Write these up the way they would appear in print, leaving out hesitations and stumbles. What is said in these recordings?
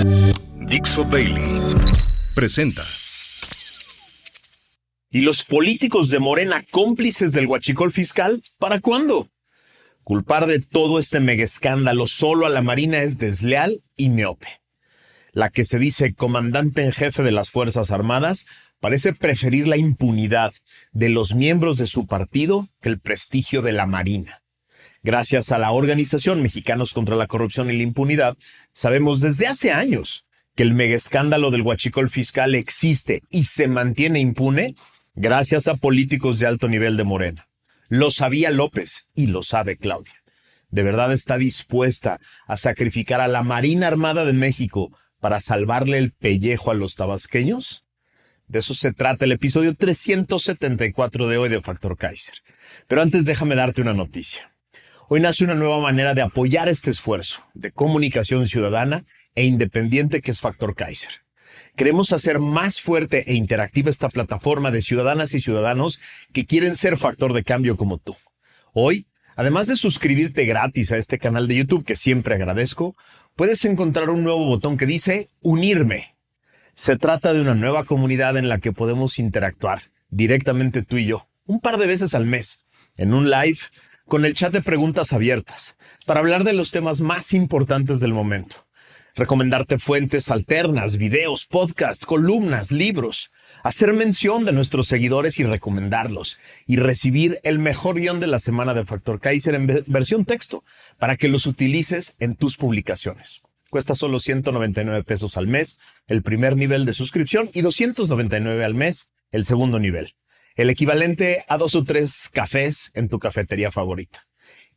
Dixo Daily presenta. ¿Y los políticos de Morena cómplices del huachicol fiscal? ¿Para cuándo? Culpar de todo este megaescándalo solo a la Marina es desleal y miope. La que se dice comandante en jefe de las Fuerzas Armadas parece preferir la impunidad de los miembros de su partido que el prestigio de la Marina. Gracias a la Organización Mexicanos contra la Corrupción y la Impunidad, sabemos desde hace años que el megaescándalo del huachicol fiscal existe y se mantiene impune gracias a políticos de alto nivel de Morena. Lo sabía López y lo sabe Claudia. ¿De verdad está dispuesta a sacrificar a la Marina Armada de México para salvarle el pellejo a los tabasqueños? De eso se trata el episodio 374 de hoy de Factor Kaiser. Pero antes déjame darte una noticia. Hoy nace una nueva manera de apoyar este esfuerzo de comunicación ciudadana e independiente que es Factor Kaiser. Queremos hacer más fuerte e interactiva esta plataforma de ciudadanas y ciudadanos que quieren ser factor de cambio como tú. Hoy, además de suscribirte gratis a este canal de YouTube, que siempre agradezco, puedes encontrar un nuevo botón que dice Unirme. Se trata de una nueva comunidad en la que podemos interactuar directamente tú y yo, un par de veces al mes, en un live, con el chat de preguntas abiertas, para hablar de los temas más importantes del momento. Recomendarte fuentes alternas, videos, podcasts, columnas, libros, hacer mención de nuestros seguidores y recomendarlos, y recibir el mejor guión de la semana de Factor Kaiser en versión texto, para que los utilices en tus publicaciones. Cuesta solo 199 pesos al mes, el primer nivel de suscripción, y 299 al mes, el segundo nivel. El equivalente a 2 o 3 cafés en tu cafetería favorita.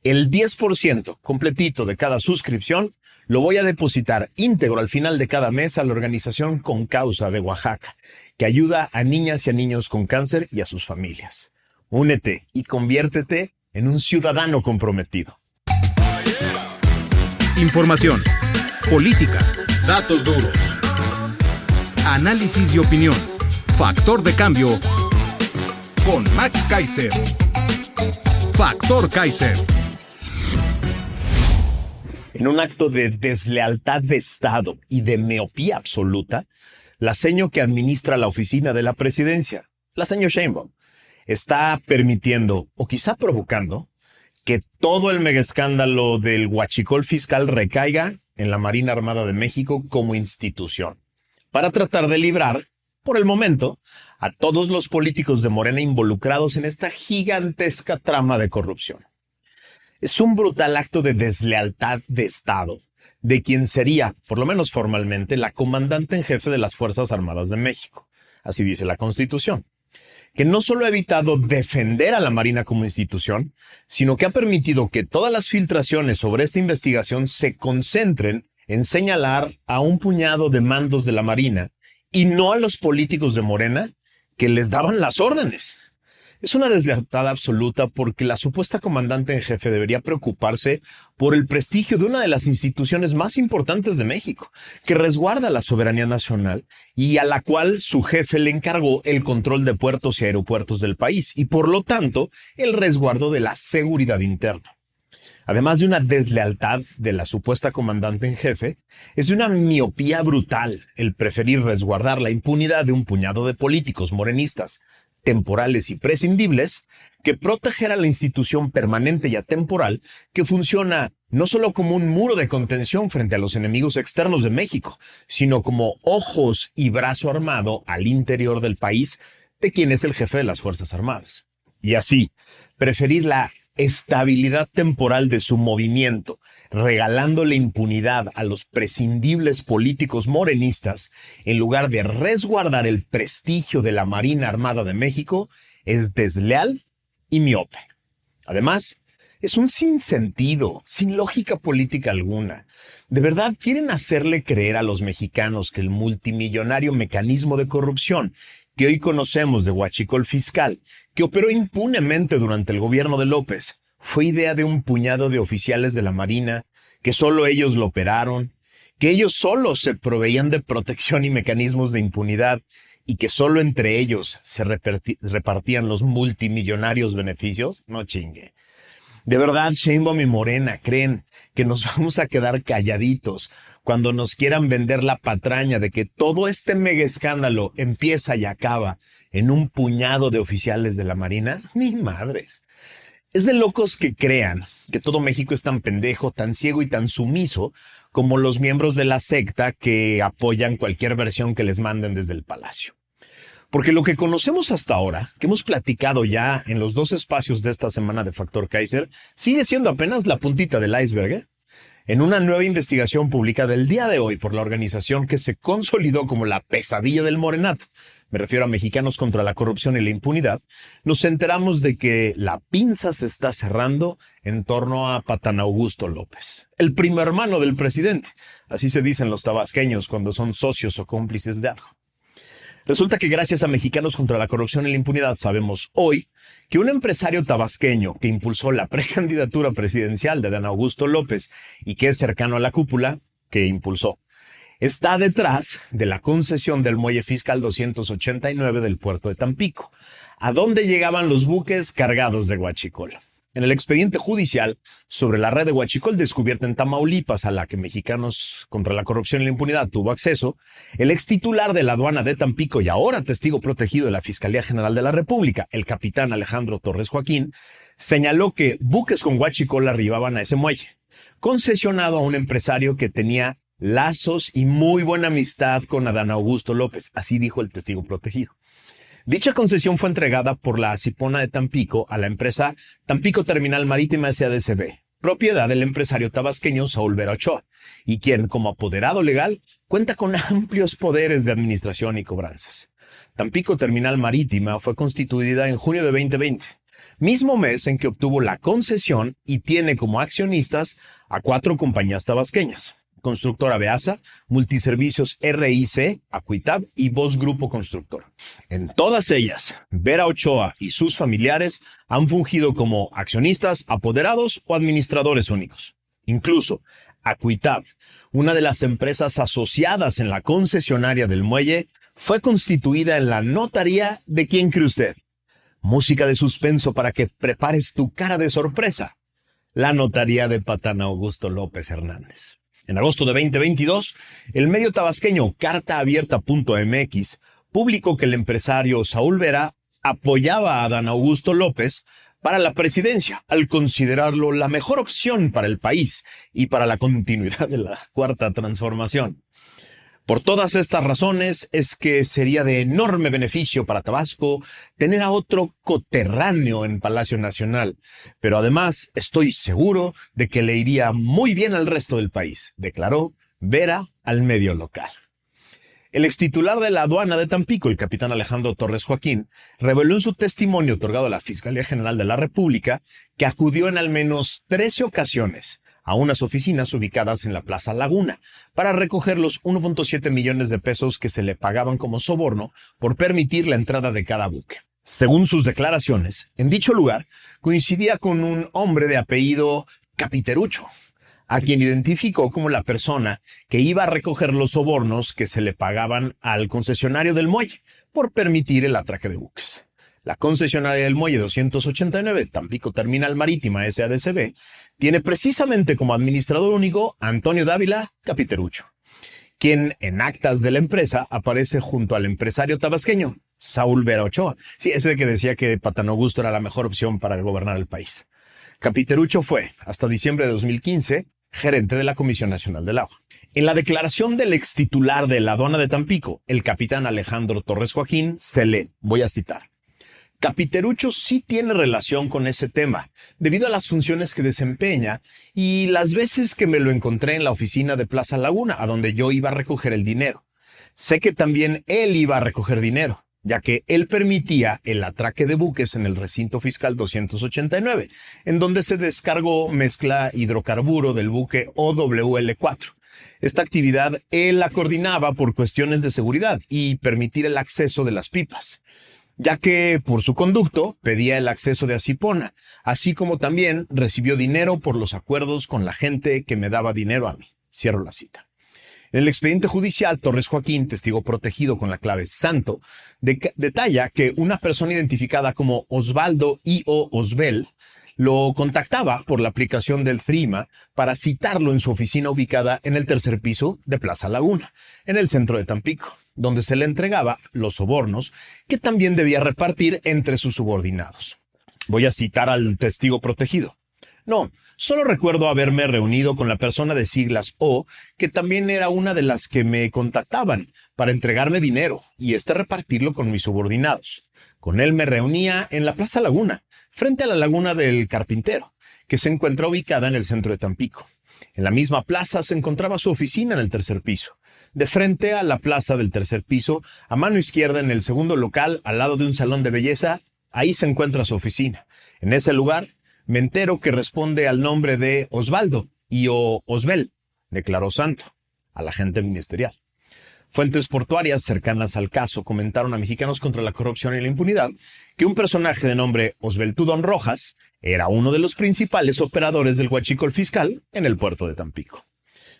El 10% completito de cada suscripción lo voy a depositar íntegro al final de cada mes a la organización Con Causa de Oaxaca, que ayuda a niñas y a niños con cáncer y a sus familias. Únete y conviértete en un ciudadano comprometido. Información, política, datos duros, análisis y opinión. Factor de cambio con Max Kaiser. Factor Kaiser. En un acto de deslealtad de Estado y de miopía absoluta, la seño que administra la oficina de la presidencia, la seño Sheinbaum, está permitiendo, o quizá provocando, que todo el megaescándalo del huachicol fiscal recaiga en la Marina Armada de México como institución, para tratar de librar, por el momento, a todos los políticos de Morena involucrados en esta gigantesca trama de corrupción. Es un brutal acto de deslealtad de Estado, de quien sería, por lo menos formalmente, la comandante en jefe de las Fuerzas Armadas de México. Así dice la Constitución. Que no solo ha evitado defender a la Marina como institución, sino que ha permitido que todas las filtraciones sobre esta investigación se concentren en señalar a un puñado de mandos de la Marina y no a los políticos de Morena que les daban las órdenes. Es una deslealtad absoluta porque la supuesta comandante en jefe debería preocuparse por el prestigio de una de las instituciones más importantes de México, que resguarda la soberanía nacional y a la cual su jefe le encargó el control de puertos y aeropuertos del país y, por lo tanto, el resguardo de la seguridad interna. Además de una deslealtad de la supuesta comandante en jefe, es de una miopía brutal el preferir resguardar la impunidad de un puñado de políticos morenistas, temporales y prescindibles, que proteger a la institución permanente y atemporal que funciona no solo como un muro de contención frente a los enemigos externos de México, sino como ojos y brazo armado al interior del país de quien es el jefe de las Fuerzas Armadas. Y así, preferir la estabilidad temporal de su movimiento, regalándole impunidad a los prescindibles políticos morenistas, en lugar de resguardar el prestigio de la Marina Armada de México, es desleal y miope. Además, es un sinsentido, sin lógica política alguna. ¿De verdad quieren hacerle creer a los mexicanos que el multimillonario mecanismo de corrupción que hoy conocemos de huachicol fiscal, que operó impunemente durante el gobierno de López, fue idea de un puñado de oficiales de la Marina, que solo ellos lo operaron, que ellos solos se proveían de protección y mecanismos de impunidad, y que solo entre ellos se repartían los multimillonarios beneficios? No chingue. ¿De verdad Sheinbaum y Morena creen que nos vamos a quedar calladitos cuando nos quieran vender la patraña de que todo este mega escándalo empieza y acaba en un puñado de oficiales de la Marina? Ni madres. Es de locos que crean que todo México es tan pendejo, tan ciego y tan sumiso como los miembros de la secta que apoyan cualquier versión que les manden desde el palacio. Porque lo que conocemos hasta ahora, que hemos platicado ya en los 2 espacios de esta semana de Factor Kaiser, sigue siendo apenas la puntita del iceberg, ¿eh? En una nueva investigación publicada el día de hoy por la organización que se consolidó como la pesadilla del morenato, me refiero a Mexicanos contra la Corrupción y la Impunidad, nos enteramos de que la pinza se está cerrando en torno a Patán Augusto López, el primo hermano del presidente. Así se dicen los tabasqueños cuando son socios o cómplices de algo. Resulta que gracias a Mexicanos contra la Corrupción y la Impunidad sabemos hoy que un empresario tabasqueño que impulsó la precandidatura presidencial de Adán Augusto López y que es cercano a la cúpula que impulsó, está detrás de la concesión del muelle fiscal 289 del puerto de Tampico, a donde llegaban los buques cargados de huachicol. En el expediente judicial sobre la red de huachicol descubierta en Tamaulipas, a la que Mexicanos contra la Corrupción y la Impunidad tuvo acceso, el extitular de la aduana de Tampico y ahora testigo protegido de la Fiscalía General de la República, el capitán Alejandro Torres Joaquín, señaló que buques con huachicol arribaban a ese muelle, concesionado a un empresario que tenía lazos y muy buena amistad con Adán Augusto López, así dijo el testigo protegido. Dicha concesión fue entregada por la Acipona de Tampico a la empresa Tampico Terminal Marítima S.A.D.C.B., propiedad del empresario tabasqueño Saúl Vera Ochoa, y quien, como apoderado legal, cuenta con amplios poderes de administración y cobranzas. Tampico Terminal Marítima fue constituida en junio de 2020, mismo mes en que obtuvo la concesión y tiene como accionistas a 4 compañías tabasqueñas: Constructora Beasa, Multiservicios RIC, Acuitab y Voz Grupo Constructor. En todas ellas, Vera Ochoa y sus familiares han fungido como accionistas, apoderados o administradores únicos. Incluso, Acuitab, una de las empresas asociadas en la concesionaria del muelle, fue constituida en la notaría de ¿quién cree usted? Música de suspenso para que prepares tu cara de sorpresa. La notaría de Patán Augusto López Hernández. En agosto de 2022, el medio tabasqueño cartaabierta.mx publicó que el empresario Saúl Vera apoyaba a Adán Augusto López para la presidencia, al considerarlo la mejor opción para el país y para la continuidad de la Cuarta Transformación. Por todas estas razones es que sería de enorme beneficio para Tabasco tener a otro coterráneo en Palacio Nacional, pero además estoy seguro de que le iría muy bien al resto del país, declaró Vera al medio local. El extitular de la aduana de Tampico, el capitán Alejandro Torres Joaquín, reveló en su testimonio otorgado a la Fiscalía General de la República que acudió en al menos 13 ocasiones a unas oficinas ubicadas en la Plaza Laguna para recoger los 1.7 millones de pesos que se le pagaban como soborno por permitir la entrada de cada buque. Según sus declaraciones, en dicho lugar coincidía con un hombre de apellido Capiterucho, a quien identificó como la persona que iba a recoger los sobornos que se le pagaban al concesionario del muelle por permitir el atraque de buques. La concesionaria del muelle 289, Tampico Terminal Marítima S.A.D.C.B., tiene precisamente como administrador único a Antonio Dávila Capiterucho, quien en actas de la empresa aparece junto al empresario tabasqueño Saúl Vera Ochoa. Sí, ese que decía que Patán Augusto era la mejor opción para gobernar el país. Capiterucho fue, hasta diciembre de 2015, gerente de la Comisión Nacional del Agua. En la declaración del extitular de la aduana de Tampico, el capitán Alejandro Torres Joaquín, se lee, voy a citar: Capiterucho sí tiene relación con ese tema, debido a las funciones que desempeña y las veces que me lo encontré en la oficina de Plaza Laguna, a donde yo iba a recoger el dinero. Sé que también él iba a recoger dinero, ya que él permitía el atraque de buques en el recinto fiscal 289, en donde se descargó mezcla hidrocarburo del buque OWL-4. Esta actividad él la coordinaba por cuestiones de seguridad y permitir el acceso de las pipas, ya que por su conducto pedía el acceso de Acipona, así como también recibió dinero por los acuerdos con la gente que me daba dinero a mí. Cierro la cita. En el expediente judicial, Torres Joaquín, testigo protegido con la clave Santo, detalla que una persona identificada como Osvaldo I.O. Osbel lo contactaba por la aplicación del Threema para citarlo en su oficina ubicada en el tercer piso de Plaza Laguna, en el centro de Tampico, donde se le entregaba los sobornos que también debía repartir entre sus subordinados. Voy a citar al testigo protegido. No, solo recuerdo haberme reunido con la persona de siglas O, que también era una de las que me contactaban para entregarme dinero y repartirlo con mis subordinados. Con él me reunía en la Plaza Laguna, frente a la Laguna del Carpintero, que se encuentra ubicada en el centro de Tampico. En la misma plaza se encontraba su oficina en el tercer piso. De frente a la plaza del tercer piso, a mano izquierda en el segundo local, al lado de un salón de belleza, ahí se encuentra su oficina. En ese lugar me entero que responde al nombre de Osvaldo y o Osbel, declaró Santo, al agente ministerial. Fuentes portuarias cercanas al caso comentaron a Mexicanos contra la Corrupción y la Impunidad que un personaje de nombre Osbel Tudón Rojas era uno de los principales operadores del huachicol fiscal en el puerto de Tampico.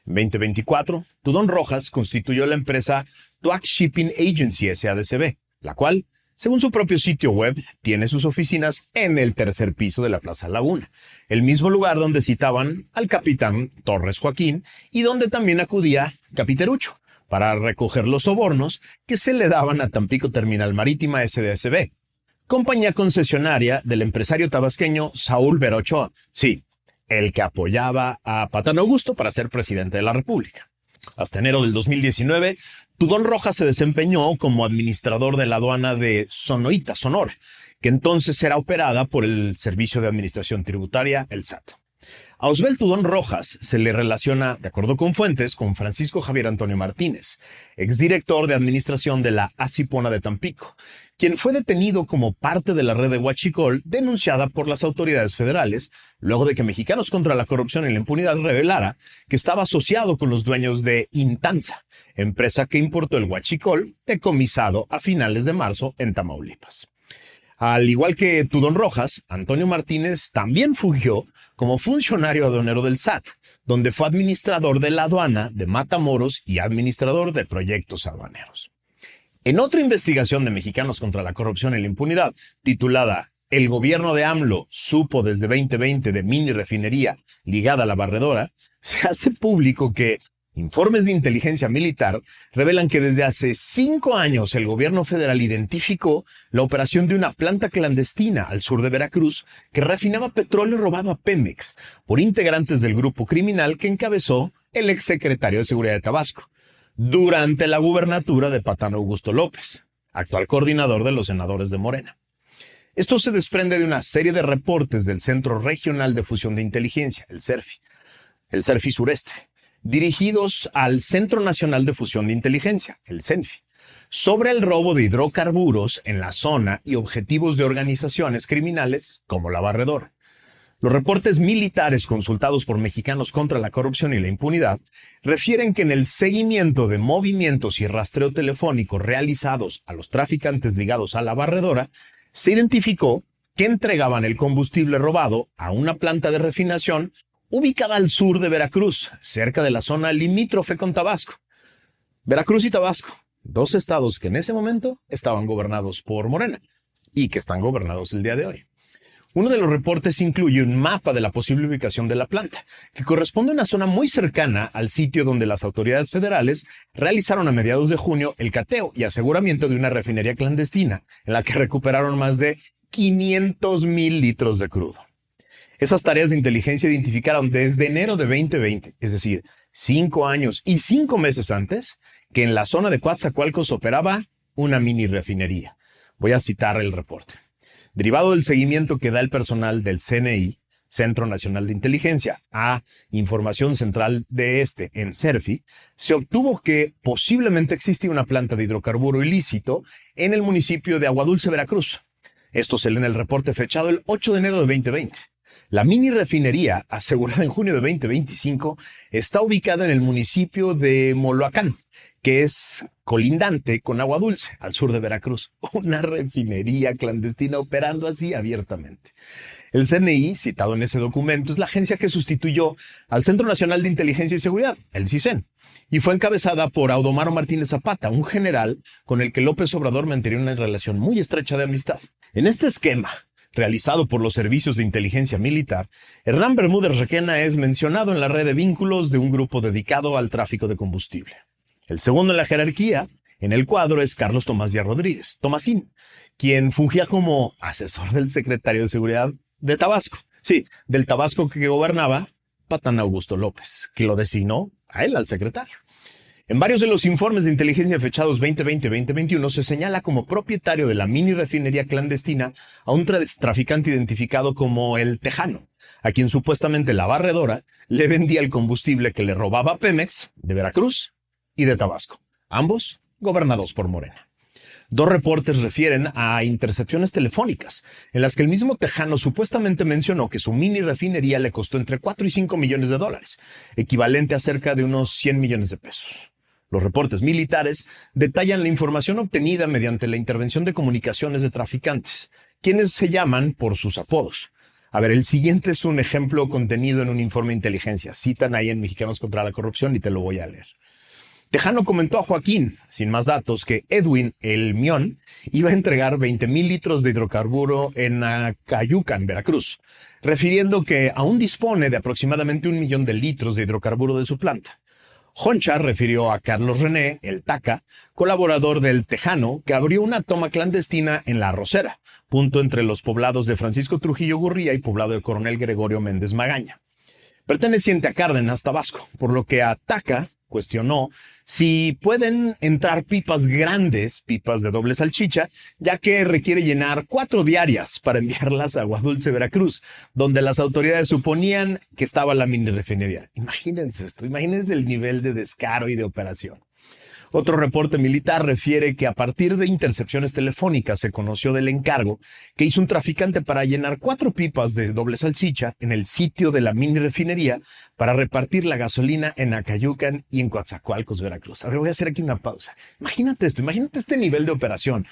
En 2024, Tudón Rojas constituyó la empresa Tuac Shipping Agency S.A.D.C.B., la cual, según su propio sitio web, tiene sus oficinas en el tercer piso de la Plaza Laguna, el mismo lugar donde citaban al capitán Torres Joaquín y donde también acudía Capiterucho para recoger los sobornos que se le daban a Tampico Terminal Marítima S.D.S.B., compañía concesionaria del empresario tabasqueño Saúl Vera Ochoa, sí, el que apoyaba a Patán Augusto para ser presidente de la República. Hasta enero del 2019, Tudón Rojas se desempeñó como administrador de la aduana de Sonoita, Sonora, que entonces era operada por el Servicio de Administración Tributaria, el SAT. A Osbel Tudón Rojas se le relaciona, de acuerdo con fuentes, con Francisco Javier Antonio Martínez, exdirector de administración de la Asipona de Tampico, quien fue detenido como parte de la red de huachicol denunciada por las autoridades federales, luego de que Mexicanos contra la Corrupción y la Impunidad revelara que estaba asociado con los dueños de Intanza, empresa que importó el huachicol decomisado a finales de marzo en Tamaulipas. Al igual que Tudón Rojas, Antonio Martínez también fungió como funcionario aduanero del SAT, donde fue administrador de la aduana de Matamoros y administrador de proyectos aduaneros. En otra investigación de Mexicanos contra la Corrupción y la Impunidad, titulada El gobierno de AMLO supo desde 2020 de mini refinería ligada a la barredora, se hace público que informes de inteligencia militar revelan que desde hace 5 años el gobierno federal identificó la operación de una planta clandestina al sur de Veracruz que refinaba petróleo robado a Pemex por integrantes del grupo criminal que encabezó el exsecretario de Seguridad de Tabasco durante la gubernatura de Patán Augusto López, actual coordinador de los senadores de Morena. Esto se desprende de una serie de reportes del Centro Regional de Fusión de Inteligencia, el CERFI Sureste, dirigidos al Centro Nacional de Fusión de Inteligencia, el CENFI, sobre el robo de hidrocarburos en la zona y objetivos de organizaciones criminales como la Barredora. Los reportes militares consultados por Mexicanos contra la Corrupción y la Impunidad refieren que en el seguimiento de movimientos y rastreo telefónico realizados a los traficantes ligados a la Barredora, se identificó que entregaban el combustible robado a una planta de refinación ubicada al sur de Veracruz, cerca de la zona limítrofe con Tabasco. Veracruz y Tabasco, dos estados que en ese momento estaban gobernados por Morena y que están gobernados el día de hoy. Uno de los reportes incluye un mapa de la posible ubicación de la planta, que corresponde a una zona muy cercana al sitio donde las autoridades federales realizaron a mediados de junio el cateo y aseguramiento de una refinería clandestina, en la que recuperaron más de 500,000 litros de crudo. Esas tareas de inteligencia identificaron desde enero de 2020, es decir, 5 años y 5 meses antes, que en la zona de Coatzacoalcos operaba una mini refinería. Voy a citar el reporte. Derivado del seguimiento que da el personal del CNI, Centro Nacional de Inteligencia, a información central de en CERFI, se obtuvo que posiblemente existía una planta de hidrocarburo ilícito en el municipio de Aguadulce, Veracruz. Esto se lee en el reporte fechado el 8 de enero de 2020. La mini refinería, asegurada en junio de 2025, está ubicada en el municipio de Moloacán, que es colindante con Aguadulce, al sur de Veracruz. Una refinería clandestina operando así abiertamente. El CNI, citado en ese documento, es la agencia que sustituyó al Centro Nacional de Inteligencia y Seguridad, el CISEN, y fue encabezada por Audomaro Martínez Zapata, un general con el que López Obrador mantenía una relación muy estrecha de amistad. En este esquema, realizado por los servicios de inteligencia militar, Hernán Bermúdez Requena es mencionado en la red de vínculos de un grupo dedicado al tráfico de combustible. El segundo en la jerarquía en el cuadro es Carlos Tomás Díaz Rodríguez, Tomasín, quien fungía como asesor del secretario de Seguridad de Tabasco. Sí, del Tabasco que gobernaba Patán Augusto López, que lo designó a él, al secretario. En varios de los informes de inteligencia fechados 2020 y 2021 se señala como propietario de la mini refinería clandestina a un traficante identificado como el Tejano, a quien supuestamente la barredora le vendía el combustible que le robaba Pemex de Veracruz y de Tabasco, ambos gobernados por Morena. Dos reportes refieren a intercepciones telefónicas, en las que el mismo Tejano supuestamente mencionó que su mini refinería le costó entre 4 y 5 millones de dólares, equivalente a cerca de unos 100 millones de pesos. Los reportes militares detallan la información obtenida mediante la intervención de comunicaciones de traficantes, quienes se llaman por sus apodos. A ver, el siguiente es un ejemplo contenido en un informe de inteligencia. Citan ahí en Mexicanos contra la Corrupción y te lo voy a leer. Tejano comentó a Joaquín, sin más datos, que Edwin El Mión iba a entregar 20,000 litros de hidrocarburo en Acayucan, Veracruz, refiriendo que aún dispone de aproximadamente 1 millón de litros de hidrocarburo de su planta. Honcha refirió a Carlos René, el Taca, colaborador del Tejano, que abrió una toma clandestina en La Arrocera, punto entre los poblados de Francisco Trujillo Gurría y poblado de Coronel Gregorio Méndez Magaña, perteneciente a Cárdenas, Tabasco, por lo que a Taca cuestionó si pueden entrar pipas grandes, pipas de doble salchicha, ya que requiere llenar 4 diarias para enviarlas a Aguadulce, Veracruz, donde las autoridades suponían que estaba la mini refinería. Imagínense esto, imagínense el nivel de descaro y de operación. Otro reporte militar refiere que a partir de intercepciones telefónicas se conoció del encargo que hizo un traficante para llenar 4 pipas de doble salchicha en el sitio de la mini refinería para repartir la gasolina en Acayucan y en Coatzacoalcos, Veracruz. A ver, voy a hacer aquí una pausa. Imagínate esto, imagínate este nivel de operación.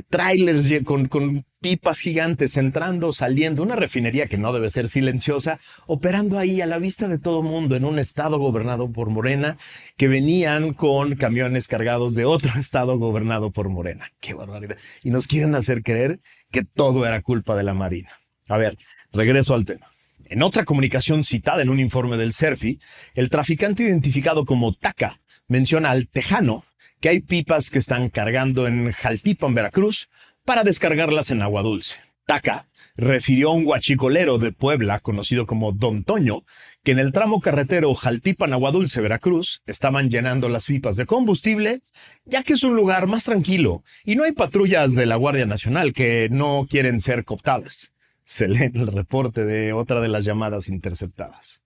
Trailers con pipas gigantes entrando, saliendo, una refinería que no debe ser silenciosa, operando ahí a la vista de todo mundo en un estado gobernado por Morena, que venían con camiones cargados de otro estado gobernado por Morena. ¡Qué barbaridad! Y nos quieren hacer creer que todo era culpa de la Marina. A ver, regreso al tema. En otra comunicación citada en un informe del CERFI, el traficante identificado como Taca menciona al Tejano que hay pipas que están cargando en Jaltipan, Veracruz, para descargarlas en Aguadulce. Taca refirió a un huachicolero de Puebla, conocido como Don Toño, que en el tramo carretero Jaltipan-Aguadulce, Veracruz, estaban llenando las pipas de combustible, ya que es un lugar más tranquilo y no hay patrullas de la Guardia Nacional que no quieren ser cooptadas. Se lee en el reporte de otra de las llamadas interceptadas.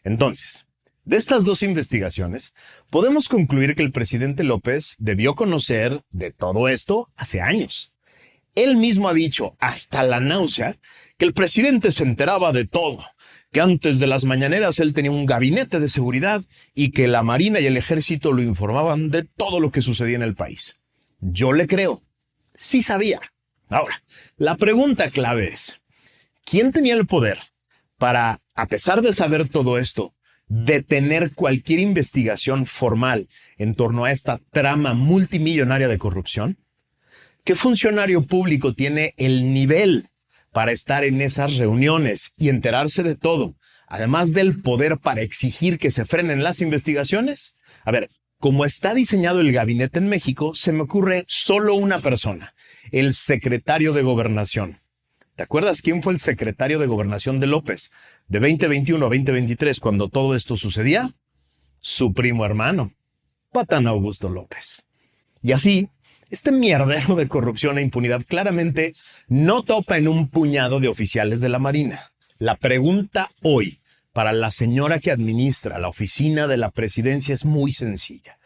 Entonces, de estas dos investigaciones, podemos concluir que el presidente López debió conocer de todo esto hace años. Él mismo ha dicho, hasta la náusea, que el presidente se enteraba de todo, que antes de las mañaneras él tenía un gabinete de seguridad y que la Marina y el Ejército lo informaban de todo lo que sucedía en el país. Yo le creo. Sí sabía. Ahora, la pregunta clave es, ¿quién tenía el poder para, a pesar de saber todo esto, detener cualquier investigación formal en torno a esta trama multimillonaria de corrupción? ¿Qué funcionario público tiene el nivel para estar en esas reuniones y enterarse de todo, además del poder para exigir que se frenen las investigaciones? A ver, como está diseñado el gabinete en México, se me ocurre solo una persona, el secretario de Gobernación. ¿Te acuerdas quién fue el secretario de Gobernación de López de 2021 a 2023 cuando todo esto sucedía? Su primo hermano, Patán Augusto López. Y así, este mierdero de corrupción e impunidad claramente no topa en un puñado de oficiales de la Marina. La pregunta hoy para la señora que administra la oficina de la presidencia es muy sencilla.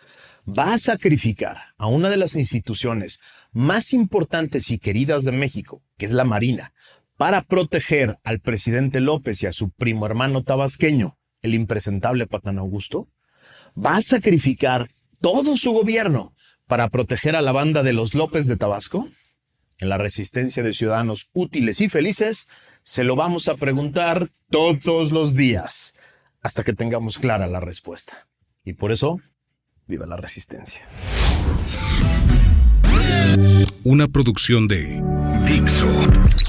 ¿Va a sacrificar a una de las instituciones más importantes y queridas de México, que es la Marina, para proteger al presidente López y a su primo hermano tabasqueño, el impresentable Patán Augusto? ¿Va a sacrificar todo su gobierno para proteger a la banda de los López de Tabasco? En la Resistencia de Ciudadanos Útiles y Felices se lo vamos a preguntar todos los días, hasta que tengamos clara la respuesta. Y por eso, viva la Resistencia. Una producción de Dixo.